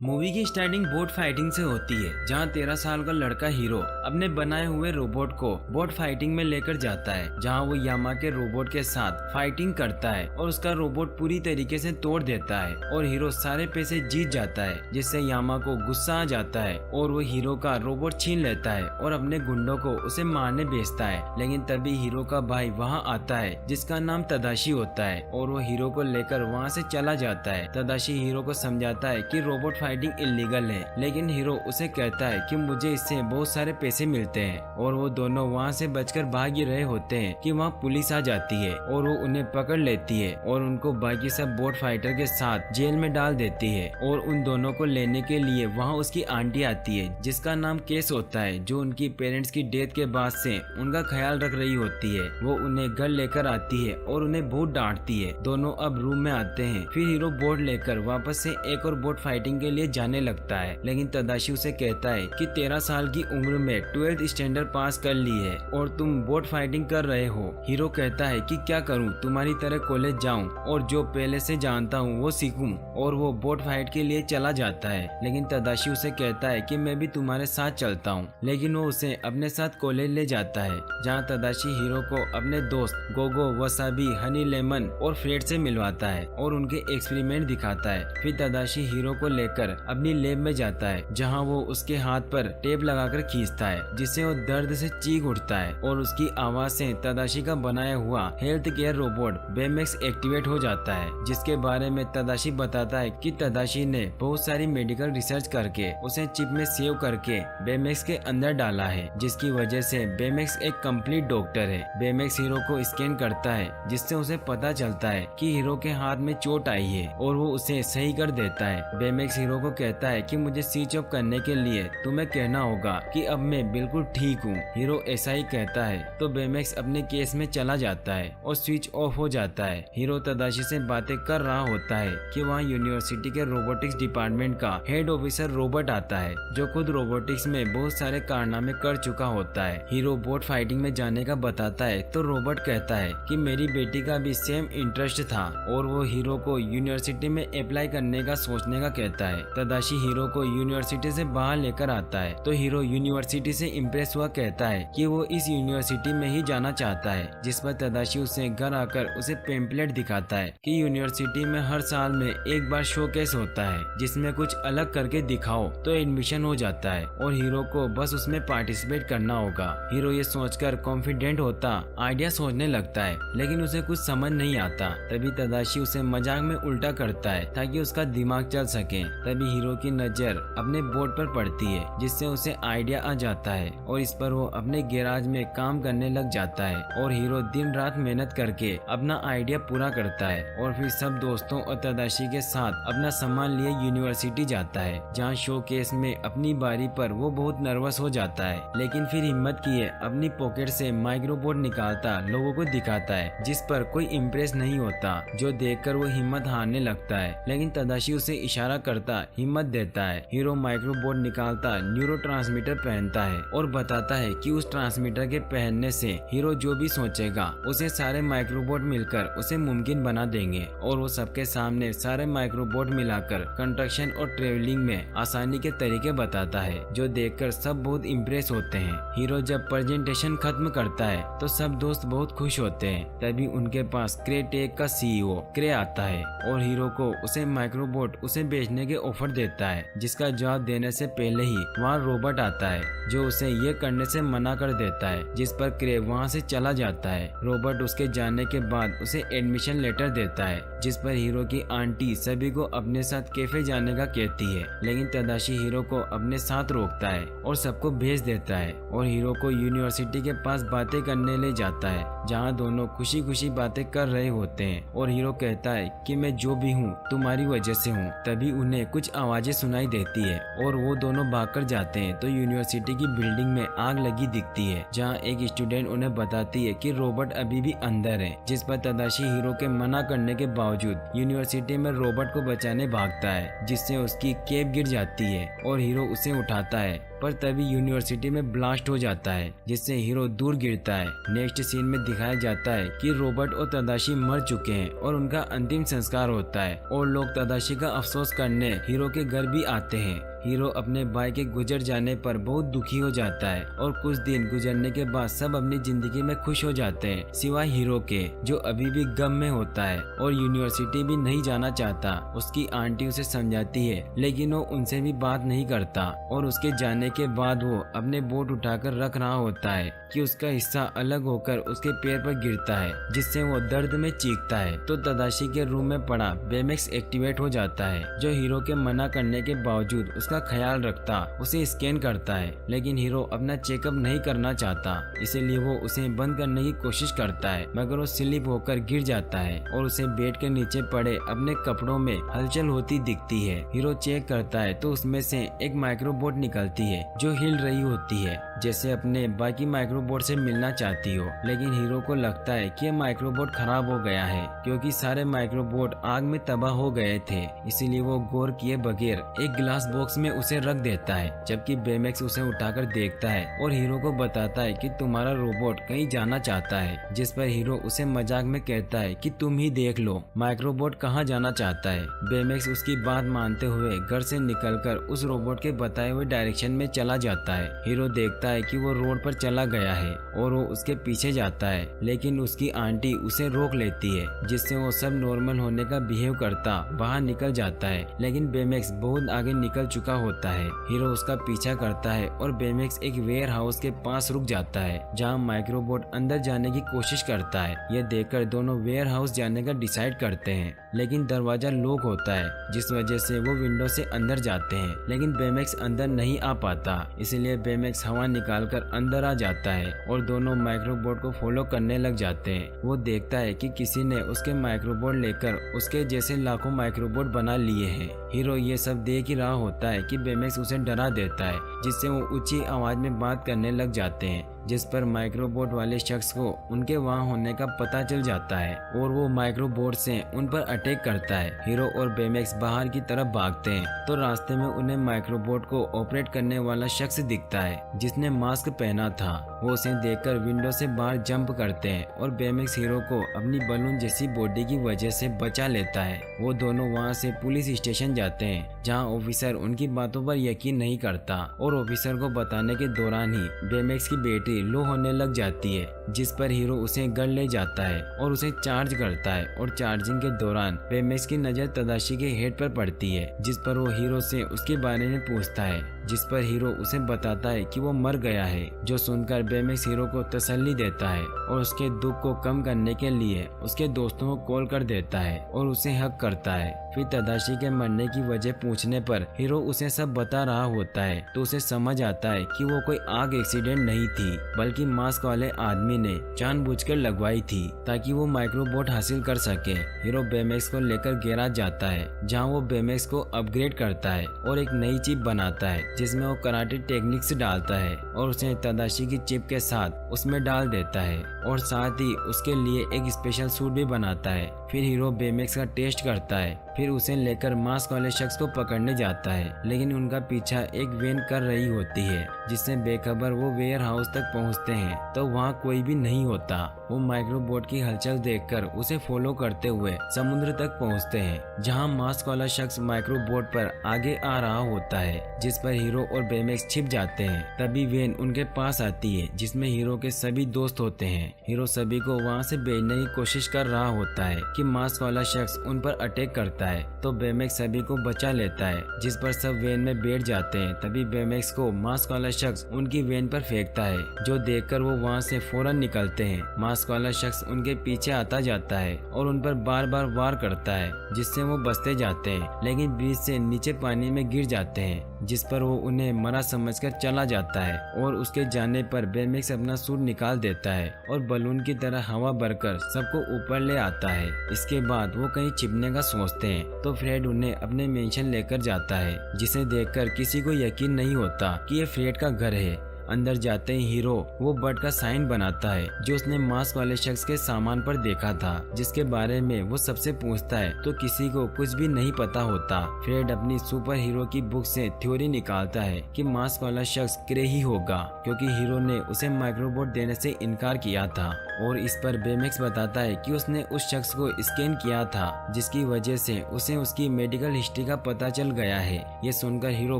Movie की starting boat fighting से होती है, जहां 13 साल का लड़का हीरो अपने बनाए हुए रोबोट को बोट फाइटिंग में लेकर जाता है, जहां वो यामा के रोबोट के साथ फाइटिंग करता है और उसका रोबोट पूरी तरीके से तोड़ देता है और हीरो सारे पैसे जीत जाता है, जिससे यामा को गुस्सा आ जाता है और वो हीरो का रोबोट छीन लेता है और अपने गुंडों को उसे मारने भेजता है। लेकिन तभी हीरो का भाई वहां आता है, जिसका नाम तदाशी होता है, और वो हीरो को लेकर वहां से चला जाता है। तदाशी हीरो को समझाता है कि रोबोट फाइटिंग इलीगल है, लेकिन हीरो उसे कहता है कि मुझे इससे बहुत सारे पैसे मिलते हैं, और वो दोनों वहाँ से बचकर भाग ही रहे होते हैं कि वहाँ पुलिस आ जाती है और वो उन्हें पकड़ लेती है और उनको बाकी सब बोट फाइटर के साथ जेल में डाल देती है। और उन दोनों को लेने के लिए वहाँ उसकी आंटी आती है, जिसका नाम केस होता है, जो उनकी पेरेंट्स की डेथ के बाद से उनका ख्याल रख रही होती है। वो उन्हें घर लेकर आती है और उन्हें बहुत डांटती है। दोनों अब रूम में आते हैं। फिर हीरो बोट लेकर वापस से एक और बोट फाइटिंग के लिए जाने लगता है, लेकिन तदाशी उसे कहता है कि 13 साल की उम्र में 12th स्टैंडर्ड पास कर ली है और तुम बोट फाइटिंग कर रहे हो। हीरो कहता है कि क्या करूं, तुम्हारी तरह कॉलेज जाऊं और जो पहले से जानता हूं वो सीखूं, और वो बोट फाइट के लिए चला जाता है। लेकिन तदाशी उसे कहता है कि मैं भी तुम्हारे साथ चलता हूं, लेकिन वो उसे अपने साथ कॉलेज ले जाता है, जहां तदाशी हीरो को अपने दोस्त गोगो, वसाबी, हनी लेमन और फ्रेड से मिलवाता है और उनके एक्सपेरिमेंट दिखाता है। फिर तदाशी हीरो को लेकर अपनी लैब में जाता है, जहां वो उसके हाथ पर टेप लगाकर खींचता है, जिससे वो दर्द से चीख उठता है और उसकी आवाज से तदाशी का बनाया हुआ हेल्थ केयर रोबोट बेमेक्स एक्टिवेट हो जाता है, जिसके बारे में तदाशी बताता है कि तदाशी ने बहुत सारी मेडिकल रिसर्च करके उसे चिप में सेव करके बेमेक्स के अंदर डाला है, जिसकी वजह से बेमेक्स एक कंप्लीट डॉक्टर है। बेमेक्स हीरो को स्कैन करता है, जिससे उसे पता चलता है कि हीरो के हाथ में चोट आई है और वो उसे सही कर देता है। बेमेक्स हीरो को कहता है कि मुझे स्विच ऑफ करने के लिए तुम्हें कहना होगा कि अब मैं बिल्कुल ठीक हूँ। हीरो ऐसा ही कहता है तो बेमेक्स अपने केस में चला जाता है और स्विच ऑफ हो जाता है। हीरो तदाशी से बातें कर रहा होता है कि वहाँ यूनिवर्सिटी के रोबोटिक्स डिपार्टमेंट का हेड ऑफिसर रोबोट आता है, जो खुद रोबोटिक्स में बहुत सारे कारनामे कर चुका होता है। हीरो बोट फाइटिंग में जाने का बताता है तो रोबोट कहता है कि मेरी बेटी का भी सेम इंटरेस्ट था, और वो हीरो को यूनिवर्सिटी में अप्लाई करने का सोचने का कहता है। तदाशी हीरो को यूनिवर्सिटी से बाहर लेकर आता है तो हीरो यूनिवर्सिटी से इम्प्रेस हुआ कहता है कि वो इस यूनिवर्सिटी में ही जाना चाहता है, जिस पर तदाशी उसे घर आकर उसे पेम्पलेट दिखाता है कि यूनिवर्सिटी में हर साल में एक बार शोकेस होता है, जिसमें कुछ अलग करके दिखाओ तो एडमिशन हो जाता है और हीरो को बस उसमें पार्टिसिपेट करना होगा। हीरो ये सोचकर कॉन्फिडेंट होता आइडिया सोचने लगता है, लेकिन उसे कुछ समझ नहीं आता। तभी तदाशी उसे मजाक में उल्टा करता है ताकि उसका दिमाग चल सके। तभी हीरो की नजर अपने बोर्ड पर पड़ती है, जिससे उसे आइडिया आ जाता है और इस पर वो अपने गैराज में काम करने लग जाता है। और हीरो दिन रात मेहनत करके अपना आइडिया पूरा करता है और फिर सब दोस्तों और तदाशी के साथ अपना सामान लिए यूनिवर्सिटी जाता है, जहाँ शो केस में अपनी बारी पर वो बहुत नर्वस हो जाता है, लेकिन फिर हिम्मत किए अपनी पॉकेट से माइक्रोबोट निकालता लोगों को दिखाता है, जिस पर कोई इम्प्रेस नहीं होता, जो देखकर वो हिम्मत हारने लगता है। लेकिन तदाशी उसे इशारा करता हिम्मत देता है। हीरो माइक्रोबोट निकालता न्यूरोट्रांसमीटर पहनता है और बताता है कि उस ट्रांसमीटर के पहनने से हीरो जो भी सोचेगा उसे सारे माइक्रोबोट मिलकर उसे मुमकिन बना देंगे, और वो सबके सामने सारे माइक्रोबोट मिलाकर कंस्ट्रक्शन और ट्रेवलिंग में आसानी के तरीके बताता है, जो देखकर सब बहुत इम्प्रेस होते हैं। हीरो जब प्रेजेंटेशन खत्म करता है तो सब दोस्त बहुत खुश होते हैं। तभी उनके पास क्रे टेक का सीईओ क्रे आता है और हीरो को उसे माइक्रोबोट उसे बेचने के ऑफर देता है, जिसका जवाब देने से पहले ही वहाँ रोबोट आता है, जो उसे ये करने से मना कर देता है, जिस पर क्रे वहाँ से चला जाता है। रोबोट उसके जाने के बाद उसे एडमिशन लेटर देता है, जिस पर हीरो की आंटी सभी को अपने साथ कैफे जाने का कहती है, लेकिन तदाशी हीरो को अपने साथ रोकता है और सबको भेज देता है और हीरो को यूनिवर्सिटी के पास बातें करने ले जाता है, जहाँ दोनों खुशी खुशी बातें कर रहे होते हैं। और हीरो कहता है कि मैं जो भी हूँ तुम्हारी वजह से हूँ। तभी उन्हें कुछ आवाजें सुनाई देती है और वो दोनों भागकर जाते हैं तो यूनिवर्सिटी की बिल्डिंग में आग लगी दिखती है, जहाँ एक स्टूडेंट उन्हें बताती है कि रोबोट अभी भी अंदर है, जिस पर तदाशी हीरो के मना करने के बावजूद यूनिवर्सिटी में रोबोट को बचाने भागता है, जिससे उसकी कैप गिर जाती है और हीरो उसे उठाता है, पर तभी यूनिवर्सिटी में ब्लास्ट हो जाता है जिससे हीरो दूर गिरता है। नेक्स्ट सीन में दिखाया जाता है कि रॉबर्ट और तदाशी मर चुके हैं और उनका अंतिम संस्कार होता है और लोग तदाशी का अफसोस करने हीरो के घर भी आते हैं। हीरो अपने भाई के गुजर जाने पर बहुत दुखी हो जाता है और कुछ दिन गुजरने के बाद सब अपनी जिंदगी में खुश हो जाते हैं सिवाय हीरो के, जो अभी भी गम में होता है और यूनिवर्सिटी भी नहीं जाना चाहता। उसकी आंटी उसे समझाती है लेकिन वो उनसे भी बात नहीं करता और उसके जाने के बाद वो अपने बोट उठाकर रख रहा होता है कि उसका हिस्सा अलग होकर उसके पैर पर गिरता है जिससे वो दर्द में चीखता है। तो तदाशी के रूम में पड़ा बेमेक्स एक्टिवेट हो जाता है जो हीरो के मना करने के बावजूद उसका ख्याल रखता उसे स्कैन करता है, लेकिन हीरो अपना चेकअप नहीं करना चाहता इसलिए वो उसे बंद करने की कोशिश करता है मगर वो स्लिप होकर गिर जाता है और उसे बेड के नीचे पड़े अपने कपड़ों में हलचल होती दिखती है। हीरो चेक करता है तो उसमें से एक माइक्रोबोट निकलती है जो हिल रही होती है जैसे अपने बाकी माइक्रोबोट से मिलना चाहती हो, लेकिन हीरो को लगता है कि माइक्रोबोट खराब हो गया है क्योंकि सारे माइक्रोबोट आग में तबाह हो गए थे। इसीलिए वो गौर किए बगैर एक ग्लास बॉक्स में उसे रख देता है, जबकि बेमेक्स उसे उठाकर देखता है और हीरो को बताता है कि तुम्हारा रोबोट कहीं जाना चाहता है, जिस पर हीरो उसे मजाक में कहता है कि तुम ही देख लो माइक्रोबोट कहाँ जाना चाहता है। बेमेक्स उसकी बात मानते हुए घर से निकलकर उस रोबोट के बताए हुए डायरेक्शन में चला जाता है। हीरो देखता है कि वो रोड पर चला गया है और वो उसके पीछे जाता है, लेकिन उसकी आंटी उसे रोक लेती है जिससे वो सब नॉर्मल होने का बिहेव करता बाहर निकल जाता है, लेकिन बेमेक्स बहुत आगे निकल चुका होता है। हीरो उसका पीछा करता है और बेमेक्स एक वेयर हाउस के पास रुक जाता है जहाँ माइक्रोबोट अंदर जाने की कोशिश करता है। यह देखकर दोनों वेयर हाउस जाने का डिसाइड करते हैं, लेकिन दरवाजा लॉक होता है जिस वजह से वो विंडो से अंदर जाते हैं, लेकिन बेमेक्स अंदर नहीं आ पाता। इसलिए बेमेक्स हवा निकालकर अंदर आ जाता है और दोनों माइक्रोबोट को फॉलो करने लग जाते हैं। वो देखता है कि किसी ने उसके माइक्रोबोट लेकर उसके जैसे लाखों माइक्रोबोट बना लिए हैं। हीरो ये सब देख ही रहा होता है कि बेमेक्स उसे डरा देता है जिससे वो ऊंची आवाज में बात करने लग जाते हैं, जिस पर माइक्रोबोट वाले शख्स को उनके वहां होने का पता चल जाता है और वो माइक्रोबोट से उन पर अटैक करता है। हीरो और बेमेक्स बाहर की तरफ भागते हैं तो रास्ते में उन्हें माइक्रोबोट को ऑपरेट करने वाला शख्स दिखता है जिसने मास्क पहना था। वो उसे देखकर विंडो से बाहर जंप करते हैं और बेमेक्स हीरो को अपनी बलून जैसी बॉडी की वजह से बचा लेता है। वो दोनों वहाँ से पुलिस स्टेशन जाते हैं जहाँ ऑफिसर उनकी बातों पर यकीन नहीं करता और ऑफिसर को बताने के दौरान ही बेमेक्स की बैटरी लो होने लग जाती है, जिस पर हीरो उसे घर ले जाता है और उसे चार्ज करता है और चार्जिंग के दौरान बेमेक्स की नजर तदाशी के हेड पर पड़ती है, जिस पर वो हीरो से उसके बारे में पूछता है, जिस पर हीरो उसे बताता है कि वो मर गया है। जो सुनकर बेमेक्स हीरो को तसल्ली देता है और उसके दुख को कम करने के लिए उसके दोस्तों को कॉल कर देता है और उसे हक करता है। फिर तदाशी के मरने की वजह पूछने पर हीरो उसे सब बता रहा होता है तो उसे समझ आता है कि वो कोई आग एक्सीडेंट नहीं थी बल्कि मास्क वाले आदमी ने जानबूझकर लगवाई थी ताकि वो माइक्रोबोट हासिल कर सके। हीरो बेमेक्स को लेकर गैराज जाता है जहाँ वो बेमेक्स को अपग्रेड करता है और एक नई चिप बनाता है जिसमें वो कराटे टेक्निक्स डालता है और उसे तदाशी की चिप के साथ उसमें डाल देता है और साथ ही उसके लिए एक स्पेशल सूट भी बनाता है। फिर हीरो बेमेक्स का टेस्ट करता है, फिर उसे लेकर मास्क वाले शख्स को पकड़ने जाता है, लेकिन उनका पीछा एक वैन कर रही होती है जिससे बेखबर वो वेयर हाउस तक पहुंचते हैं तो वहां कोई भी नहीं होता। वो माइक्रोबोट की हलचल देखकर उसे फॉलो करते हुए समुद्र तक पहुंचते हैं जहां मास्क वाला शख्स माइक्रोबोट पर आगे आ रहा होता है, जिस पर हीरो और बेमेक्स छिप जाते हैं। तभी वैन उनके पास आती है जिसमें हीरो के सभी दोस्त होते हैं। हीरो सभी को वहां से भेजने की कोशिश कर रहा होता है कि मास्क वाला शख्स उन पर अटैक करता है तो बेमेक्स सभी को बचा लेता है, जिस पर सब वैन में बैठ जाते हैं। तभी बेमेक्स को मास्क वाला शख्स उनकी वैन पर फेंकता है, जो देखकर वो वहां से फौरन निकलते हैं। मास्क वाला शख्स उनके पीछे आता जाता है और उन पर बार बार वार करता है जिससे वो बचते जाते हैं, लेकिन ब्रिज से नीचे पानी में गिर जाते हैं, जिस पर वो उन्हें मरा समझकर चला जाता है। और उसके जाने पर बेमेक्स अपना सूट निकाल देता है और बलून की तरह हवा भरकर सबको ऊपर ले आता है। इसके बाद वो कहीं छिपने का सोचते हैं तो फ्रेड उन्हें अपने मेंशन लेकर जाता है, जिसे देखकर किसी को यकीन नहीं होता कि ये फ्रेड का घर है। अंदर जाते ही हीरो वो बर्ड का साइन बनाता है जो उसने मास्क वाले शख्स के सामान पर देखा था, जिसके बारे में वो सबसे पूछता है तो किसी को कुछ भी नहीं पता होता। फ्रेड अपनी सुपर हीरो की बुक से थ्योरी निकालता है कि मास्क वाला शख्स क्रे ही होगा, क्योंकि हीरो ने उसे माइक्रोबोट देने से इनकार किया था। और इस पर बेमेक्स बताता है कि उसने उस शख्स को स्कैन किया था, जिसकी वजह से उसे उसकी मेडिकल हिस्ट्री का पता चल गया है। ये सुनकर हीरो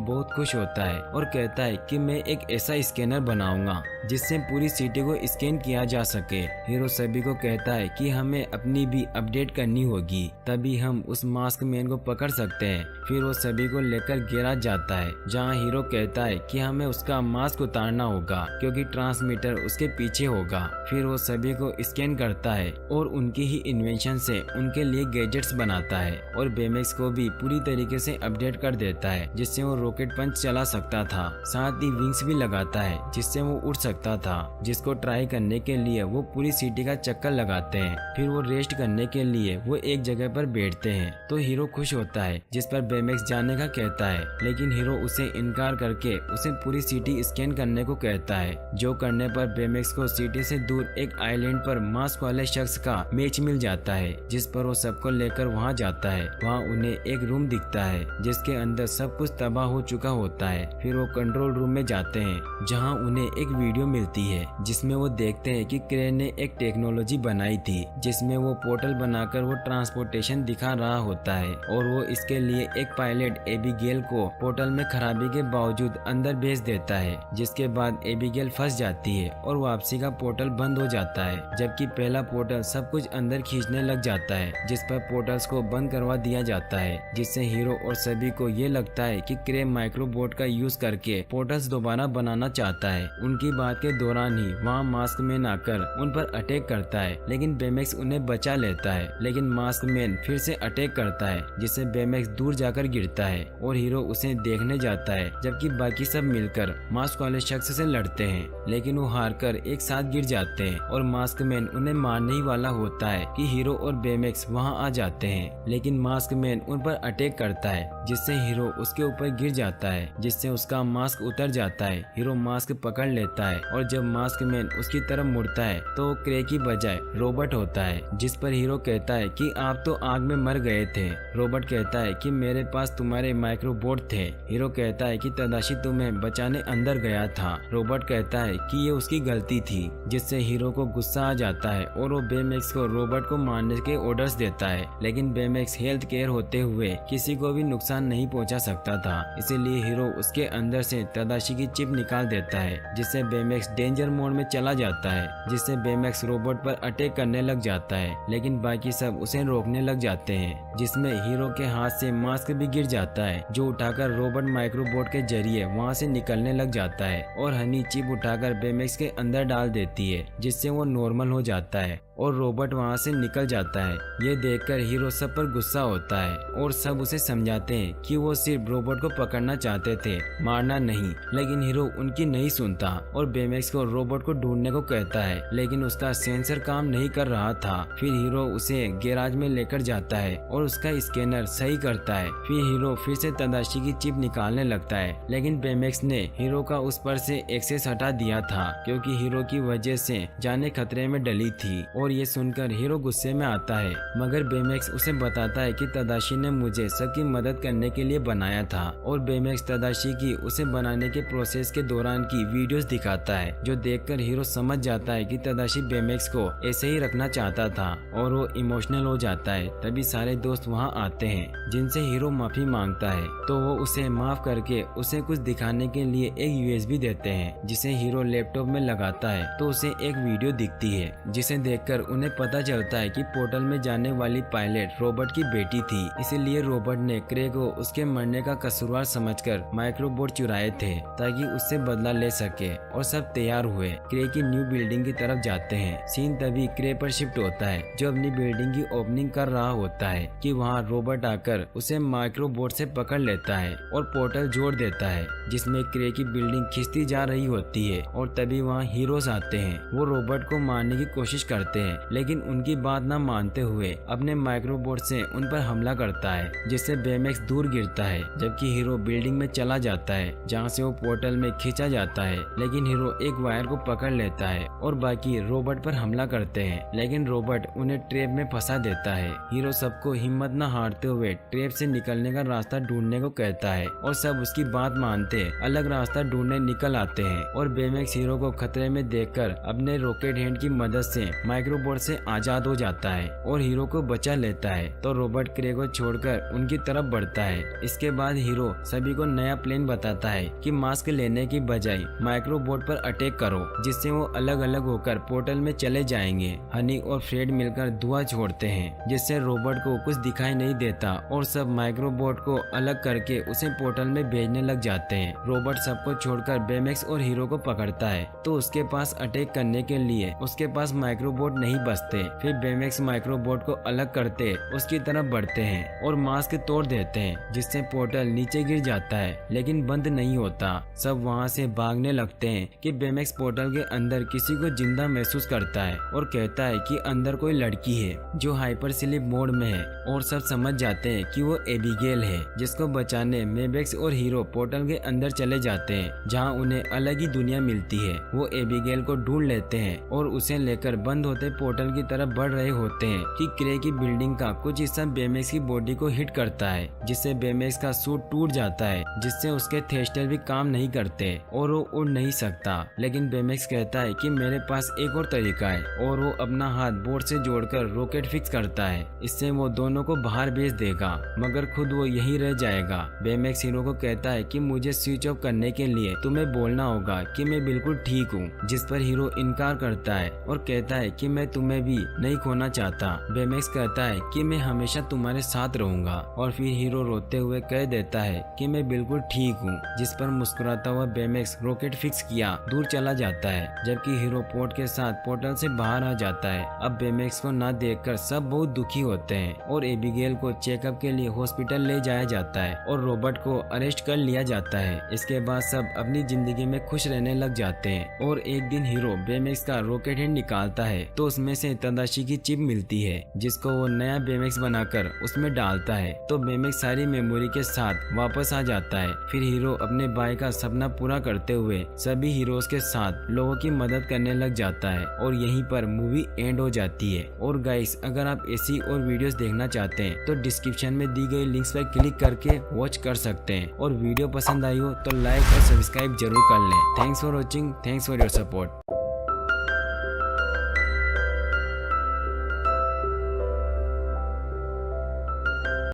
बहुत खुश होता है और कहता है कि मैं एक ऐसा स्कैनर बनाऊंगा जिससे पूरी सिटी को स्कैन किया जा सके। हीरो सभी को कहता है कि हमें अपनी भी अपडेट करनी होगी, तभी हम उस मास्क मैन को पकड़ सकते हैं। फिर वो सभी को लेकर गैराज जाता है, जहाँ हीरो कहता है कि हमें उसका मास्क उतारना होगा क्योंकि ट्रांसमीटर उसके पीछे होगा। फिर वो सभी को स्कैन करता है और उनकी ही इन्वेंशन से उनके लिए गैजेट्स बनाता है और बेमेक्स को भी पूरी तरीके से अपडेट कर देता है, जिससे वो रॉकेट पंच चला सकता था। साथ ही विंग्स भी लगाता है जिससे वो उड़ सकता था, जिसको ट्राई करने के लिए वो पूरी सिटी का चक्कर लगाते हैं। फिर वो रेस्ट करने के लिए वो एक जगह पर बैठते हैं तो हीरो खुश होता है, जिस पर बेमेक्स जाने का कहता है, लेकिन हीरो उसे इनकार करके उसे पूरी सिटी स्कैन करने को कहता है। जो करने पर बेमेक्स को सिटी से दूर एक आइलैंड पर मास्क वाले शख्स का मैच मिल जाता है, जिस पर वो सबको लेकर वहाँ जाता है। वहाँ उन्हें एक रूम दिखता है जिसके अंदर सब कुछ तबाह हो चुका होता है। फिर वो कंट्रोल रूम में जाते हैं जहाँ उन्हें एक वीडियो मिलती है जिसमें वो देखते हैं कि क्रे ने एक टेक्नोलॉजी बनाई थी जिसमें वो पोर्टल बनाकर वो ट्रांसपोर्टेशन दिखा रहा होता है और वो इसके लिए एक पायलट एबिगेल को पोर्टल में खराबी के बावजूद अंदर भेज देता है, जिसके बाद एबिगेल फंस जाती है और वापसी का पोर्टल बंद हो जाता है, जबकि पहला पोर्टल सब कुछ अंदर खींचने लग जाता है, जिस पर पोर्टल्स को बंद करवा दिया जाता है, जिससे हीरो और सभी को ये लगता है कि क्रे माइक्रोबोट का यूज करके पोर्टल्स दोबारा बनाना चाहता है। उनकी बात के दौरान ही वहाँ मास्क मैन आकर उन पर अटैक करता है, लेकिन बेमेक्स उन्हें बचा लेता है, लेकिन मास्क मैन फिर से अटैक करता है जिससे बेमेक्स दूर जाकर गिरता है और हीरो उसे देखने जाता है, जबकि बाकी सब मिलकर मास्क वाले शख्स से लड़ते हैं, लेकिन वो हारकर एक साथ गिर जाते हैं और मास्क मैन उन्हें मारने ही वाला होता है कि हीरो और बेमेक्स वहाँ आ जाते हैं, लेकिन मास्क मैन उन पर अटैक करता है जिससे हीरो उसके ऊपर गिर जाता है, जिससे उसका मास्क उतर जाता है। हीरो मास्क पकड़ लेता है और जब मास्क मैन उसकी तरफ मुड़ता है तो क्रे की बजाय रोबोट होता है, जिस पर हीरो कहता है कि आप तो आग में मर गए थे। रोबोट कहता है कि मेरे पास तुम्हारे माइक्रोबोट थे। हीरो कहता है कि तदाशी तुम्हें बचाने अंदर गया था। रोबोट कहता है कि ये उसकी गलती थी, जिससे हीरो को गुस्सा आ जाता है और वो बेमेक्स को रोबोट को मारने के ऑर्डर्स देता है, लेकिन बेमेक्स हेल्थ केयर होते हुए किसी को भी नुकसान नहीं पहुंचा सकता था, इसीलिए हीरो उसके अंदर से तदाशी की चिप निकाल देता है, जिससे बेमेक्स डेंजर मोड में चला जाता है, जिससे बेमेक्स रोबोट पर अटैक करने लग जाता है, लेकिन बाकी सब उसे रोकने लग जाते हैं, जिसमें हीरो के हाथ से मास्क भी गिर जाता है, जो उठाकर रोबोट माइक्रोबोट के जरिए वहां से निकलने लग जाता है और हनी चिप उठाकर बेमेक्स के अंदर डाल देती है, जिससे वो नॉर्मल हो जाता है और रोबोट वहां से निकल जाता है। ये देखकर हीरो सब पर गुस्सा होता है और सब उसे समझाते हैं कि वो सिर्फ रोबोट को पकड़ना चाहते थे, मारना नहीं, लेकिन हीरो उनकी नहीं सुनता और बेमेक्स को रोबोट को ढूंढने को कहता है, लेकिन उसका सेंसर काम नहीं कर रहा था। फिर हीरो उसे गैराज में लेकर जाता है और उसका स्कैनर सही करता है। फिर हीरो फिर से तदाशी की चिप निकालने लगता है, लेकिन बेमेक्स ने हीरो का उस पर से एक्सेस हटा दिया था, क्योंकि हीरो की वजह से जाने खतरे में डली थी। और ये सुनकर हीरो गुस्से में आता है, मगर बेमेक्स उसे बताता है कि तदाशी ने मुझे सबकी मदद करने के लिए बनाया था, और बेमेक्स तदाशी की उसे बनाने के प्रोसेस के दौरान की वीडियोस दिखाता है, जो देखकर हीरो समझ जाता है कि तदाशी बेमेक्स को ऐसे ही रखना चाहता था और वो इमोशनल हो जाता है। तभी सारे दोस्त वहाँ आते हैं, जिनसे हीरो माफी मांगता है, तो वो उसे माफ करके उसे कुछ दिखाने के लिए एक यूएसबी देते हैं, जिसे हीरो लैपटॉप में लगाता है तो उसे एक वीडियो दिखती है, जिसे देखकर उन्हें पता चलता है कि पोर्टल में जाने वाली पायलट रोबोट की बेटी थी, इसीलिए रोबोट ने क्रे को उसके मरने का कसूरवार समझकर माइक्रोबोट चुराए थे ताकि उससे बदला ले सके। और सब तैयार हुए क्रे की न्यू बिल्डिंग की तरफ जाते हैं। सीन तभी क्रे पर शिफ्ट होता है, जो अपनी बिल्डिंग की ओपनिंग कर रहा होता है कि वहाँ रोबोट आकर उसे माइक्रोबोट से पकड़ लेता है और पोर्टल जोड़ देता है, जिसमें क्रे की बिल्डिंग खिंचती जा रही होती है। और तभी वहाँ हीरोज आते हैं, वो रोबोट को मारने की कोशिश करते हैं, हैं, लेकिन उनकी बात न मानते हुए अपने माइक्रोबोट से उन पर हमला करता है, जिससे बेमेक्स दूर गिरता है, जबकि हीरो बिल्डिंग में चला जाता है जहाँ से वो पोर्टल में खींचा जाता है। लेकिन हीरो एक वायर को पकड़ लेता है और बाकी रोबोट पर हमला करते हैं, लेकिन रोबोट उन्हें ट्रैप में फंसा देता है। हीरो सबको हिम्मत न हारते हुए ट्रैप से निकलने का रास्ता ढूंढने को कहता है और सब उसकी बात मानते अलग रास्ता ढूंढने निकल आते हैं। और बेमेक्स हीरो को खतरे में देखकर अपने रॉकेट हैंड की मदद से माइक्रोबोट से आजाद हो जाता है और हीरो को बचा लेता है। तो रोबोट क्रे को छोड़कर उनकी तरफ बढ़ता है। इसके बाद हीरो सभी को नया प्लान बताता है कि मास्क लेने की बजाय माइक्रोबोट पर अटैक करो, जिससे वो अलग अलग होकर पोर्टल में चले जाएंगे। हनी और फ्रेड मिलकर धुआं छोड़ते हैं, जिससे रोबोट को कुछ दिखाई नहीं देता और सब माइक्रोबोट को अलग करके उसे पोर्टल में भेजने लग जाते हैं। रोबोट सबको छोड़कर बेमेक्स और हीरो को पकड़ता है, तो उसके पास अटैक करने के लिए उसके पास माइक्रोबोट नहीं बचते। फिर बेमेक्स माइक्रोबोट को अलग करते उसकी तरफ बढ़ते हैं और मास्क तोड़ देते हैं, जिससे पोर्टल नीचे गिर जाता है, लेकिन बंद नहीं होता। सब वहाँ से भागने लगते हैं कि बेमेक्स पोर्टल के अंदर किसी को जिंदा महसूस करता है और कहता है कि अंदर कोई लड़की है जो हाइपर स्लीप मोड में है, और सब समझ जाते हैं कि वो एबिगेल है, जिसको बचाने बेमेक्स और हीरो पोर्टल के अंदर चले जाते हैं, जहाँ उन्हें अलग ही दुनिया मिलती है। वो एबिगेल को ढूंढ लेते हैं और उसे लेकर बंद होते पोर्टल की तरफ बढ़ रहे होते हैं कि क्रे की बिल्डिंग का कुछ हिस्सा बेमेक्स की बॉडी को हिट करता है, जिससे बेमेक्स का सूट टूट जाता है, जिससे उसके थ्रस्टर भी काम नहीं करते और वो उड़ नहीं सकता। लेकिन बेमेक्स कहता है कि मेरे पास एक और तरीका है, और वो अपना हाथ बोर्ड से जोड़कर रॉकेट फिक्स करता है। इससे वो दोनों को बाहर भेज देगा, मगर खुद वो यहीं रह जाएगा। बेमेक्स हीरो को कहता है कि मुझे स्विच ऑफ करने के लिए तुम्हें बोलना होगा कि मैं बिल्कुल ठीक हूँ, जिस पर हीरो इनकार करता है और कहता है कि मैं तुम्हें भी नहीं खोना चाहता। बेमेक्स कहता है कि मैं हमेशा तुम्हारे साथ रहूंगा, और फिर हीरो रोते हुए कह देता है कि मैं बिल्कुल ठीक हूँ, जिस पर मुस्कुराता हुआ बेमेक्स रॉकेट फिक्स किया दूर चला जाता है, जबकि हीरो पोर्ट के साथ पोर्टल से बाहर आ जाता है। अब बेमेक्स को न देखकर सब बहुत दुखी होते हैं और एबिगेल को चेकअप के लिए हॉस्पिटल ले जाया जाता है और रोबोट को अरेस्ट कर लिया जाता है। इसके बाद सब अपनी जिंदगी में खुश रहने लग जाते हैं। और एक दिन हीरो बेमेक्स का रॉकेट हैंड निकालता है, तो उसमें से तदाशी की चिप मिलती है, जिसको वो नया बेमेक्स बनाकर उसमें डालता है, तो बेमेक्स सारी मेमोरी के साथ वापस आ जाता है। फिर हीरो अपने भाई का सपना पूरा करते हुए सभी हीरोज के साथ लोगों की मदद करने लग जाता है, और यहीं पर मूवी एंड हो जाती है। और गाइस, अगर आप ऐसी और वीडियोस देखना चाहते हैं तो डिस्क्रिप्शन में दी गई लिंक्स पर क्लिक करके वॉच कर सकते हैं। और वीडियो पसंद आई हो तो लाइक और सब्सक्राइब जरूर कर लें। Thanks for watching, thanks for your support.